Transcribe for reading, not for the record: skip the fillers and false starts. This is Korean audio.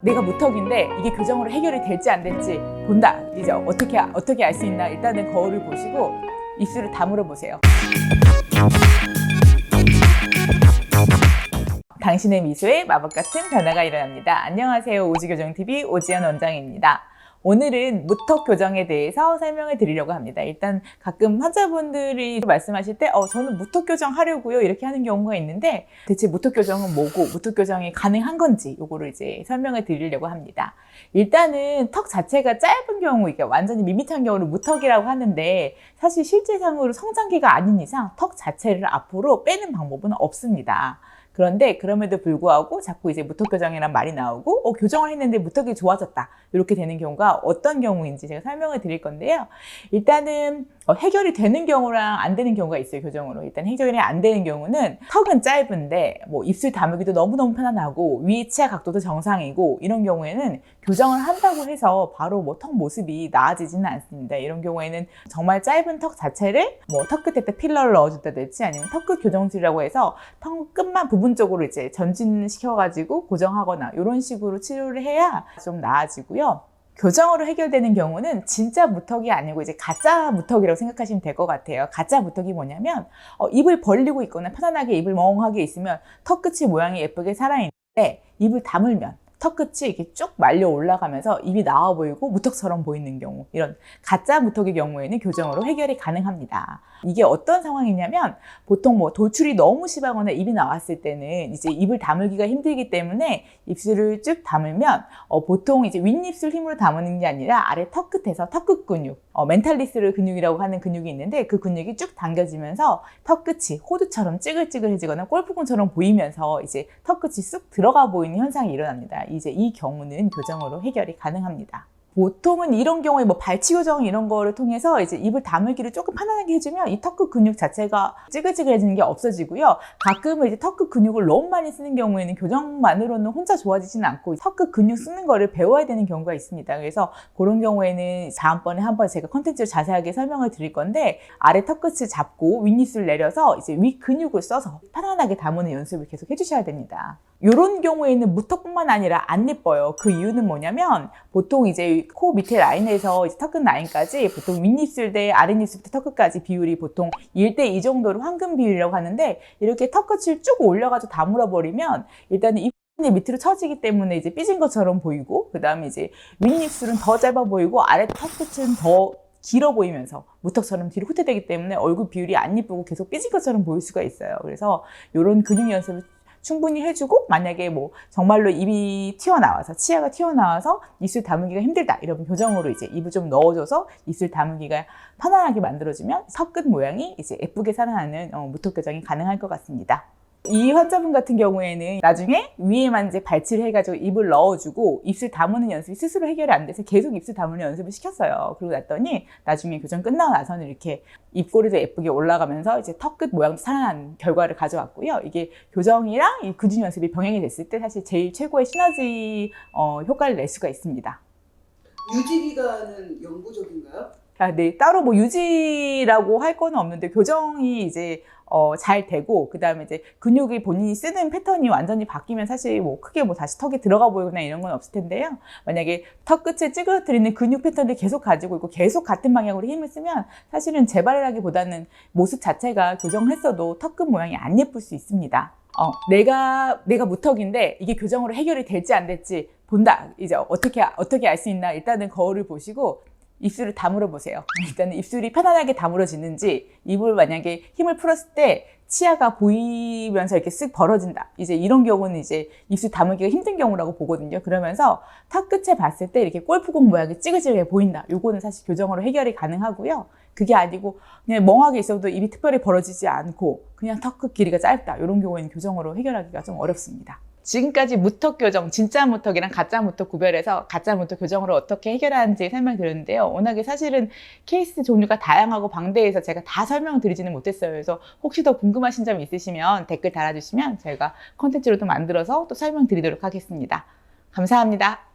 내가 무턱인데 이게 교정으로 해결이 될지 안 될지 본다. 이제 어떻게 알 수 있나. 일단은 거울을 보시고 입술을 다물어 보세요. 당신의 미소에 마법 같은 변화가 일어납니다. 안녕하세요. 오지교정TV 오지연 원장입니다. 오늘은 무턱 교정에 대해서 설명을 드리려고 합니다. 일단 가끔 환자분들이 말씀하실 때 저는 무턱 교정 하려고요 이렇게 하는 경우가 있는데, 대체 무턱 교정은 뭐고 무턱 교정이 가능한 건지 요거를 이제 설명을 드리려고 합니다. 일단은 턱 자체가 짧은 경우, 이게 완전히 밋밋한 경우를 무턱이라고 하는데, 사실 실제상으로 성장기가 아닌 이상 턱 자체를 앞으로 빼는 방법은 없습니다. 그런데 그럼에도 불구하고 자꾸 이제 무턱 교정이란 말이 나오고 교정을 했는데 무턱이 좋아졌다 이렇게 되는 경우가 어떤 경우인지 제가 설명을 드릴 건데요. 일단은 해결이 되는 경우랑 안 되는 경우가 있어요. 교정으로. 일단 해결이 안 되는 경우는 턱은 짧은데 입술 다물기도 너무너무 편안하고 위에 치아 각도도 정상이고, 이런 경우에는 교정을 한다고 해서 바로 턱 모습이 나아지지는 않습니다. 이런 경우에는 정말 짧은 턱 자체를 턱 끝에 필러를 넣어준다든지 아니면 턱 끝 교정술이라고 해서 턱 끝만 부분적으로 이제 전진시켜가지고 고정하거나 이런 식으로 치료를 해야 좀 나아지고요. 교정으로 해결되는 경우는 진짜 무턱이 아니고 이제 가짜 무턱이라고 생각하시면 될 것 같아요. 가짜 무턱이 뭐냐면 입을 벌리고 있거나 편안하게 입을 멍하게 있으면 턱 끝이 모양이 예쁘게 살아있는데, 입을 다물면 턱 끝이 이렇게 쭉 말려 올라가면서 입이 나와 보이고 무턱처럼 보이는 경우, 이런 가짜 무턱의 경우에는 교정으로 해결이 가능합니다. 이게 어떤 상황이냐면, 보통 돌출이 너무 심하거나 입이 나왔을 때는 이제 입을 다물기가 힘들기 때문에 입술을 쭉 다물면 보통 이제 윗입술 힘으로 다무는 게 아니라 아래 턱 끝에서 턱 끝 근육, 멘탈리스 근육이라고 하는 근육이 있는데, 그 근육이 쭉 당겨지면서 턱 끝이 호두처럼 찌글찌글해지거나 골프공처럼 보이면서 이제 턱 끝이 쑥 들어가 보이는 현상이 일어납니다. 이제 이 경우는 교정으로 해결이 가능합니다. 보통은 이런 경우에 발치 교정 이런 거를 통해서 이제 입을 다물기를 조금 편안하게 해주면 이 턱 끝 근육 자체가 찌글찌글해지는 게 없어지고요. 가끔은 이제 턱 끝 근육을 너무 많이 쓰는 경우에는 교정만으로는 혼자 좋아지지는 않고 턱 끝 근육 쓰는 거를 배워야 되는 경우가 있습니다. 그래서 그런 경우에는 다음번에 한번 제가 컨텐츠로 자세하게 설명을 드릴 건데, 아래 턱 끝을 잡고 윗입술 내려서 이제 윗 근육을 써서 편안하게 다무는 연습을 계속 해주셔야 됩니다. 이런 경우에는 무턱뿐만 아니라 안 예뻐요. 그 이유는 뭐냐면, 보통 이제 코 밑에 라인에서 이제 턱끝 라인까지 보통 윗입술 대 아랫입술부터 턱끝까지 비율이 보통 1:2 정도로 황금 비율이라고 하는데, 이렇게 턱끝을 쭉 올려가지고 다물어 버리면 일단은 입술이 밑으로 처지기 때문에 이제 삐진 것처럼 보이고, 그 다음에 이제 윗입술은 더 짧아 보이고 아래 턱끝은 더 길어 보이면서 무턱처럼 뒤로 후퇴되기 때문에 얼굴 비율이 안 예쁘고 계속 삐진 것처럼 보일 수가 있어요. 그래서 이런 근육 연습을 충분히 해주고, 만약에 정말로 입이 튀어나와서 치아가 튀어나와서 입술 다물기가 힘들다 이러면 교정으로 이제 입을 좀 넣어줘서 입술 다물기가 편안하게 만들어주면 턱 끝 모양이 이제 예쁘게 살아나는 무턱 교정이 가능할 것 같습니다. 이 환자분 같은 경우에는 나중에 위에만 이제 발치를 해가지고 입을 넣어주고 입술 다무는 연습이 스스로 해결이 안 돼서 계속 입술 다무는 연습을 시켰어요. 그러고 났더니 나중에 교정 끝나고 나서는 이렇게 입꼬리도 예쁘게 올라가면서 이제 턱 끝 모양도 살아난 결과를 가져왔고요. 이게 교정이랑 이 근육 연습이 병행이 됐을 때 사실 제일 최고의 시너지 효과를 낼 수가 있습니다. 유지 기간은 영구적인가요? 네, 따로 유지라고 할 거는 없는데, 교정이 이제 잘 되고, 그 다음에 이제 근육이 본인이 쓰는 패턴이 완전히 바뀌면 사실 크게 다시 턱에 들어가 보이거나 이런 건 없을 텐데요. 만약에 턱 끝에 찌그러뜨리는 근육 패턴을 계속 가지고 있고 계속 같은 방향으로 힘을 쓰면 사실은 재발이라기보다는 모습 자체가 교정을 했어도 턱 끝 모양이 안 예쁠 수 있습니다. 내가 무턱인데 이게 교정으로 해결이 될지 안 될지 본다. 이제 어떻게 알 수 있나. 일단은 거울을 보시고 입술을 다물어 보세요. 일단은 입술이 편안하게 다물어지는지, 입을 만약에 힘을 풀었을 때 치아가 보이면서 이렇게 쓱 벌어진다. 이제 이런 경우는 이제 입술 다물기가 힘든 경우라고 보거든요. 그러면서 턱 끝에 봤을 때 이렇게 골프공 모양이 찌글찌글해 보인다. 요거는 사실 교정으로 해결이 가능하고요. 그게 아니고 그냥 멍하게 있어도 입이 특별히 벌어지지 않고 그냥 턱 끝 길이가 짧다. 이런 경우에는 교정으로 해결하기가 좀 어렵습니다. 지금까지 무턱 교정, 진짜 무턱이랑 가짜 무턱 구별해서 가짜 무턱 교정으로 어떻게 해결하는지 설명드렸는데요. 워낙에 사실은 케이스 종류가 다양하고 방대해서 제가 다 설명드리지는 못했어요. 그래서 혹시 더 궁금하신 점 있으시면 댓글 달아주시면 저희가 콘텐츠로 또 만들어서 또 설명드리도록 하겠습니다. 감사합니다.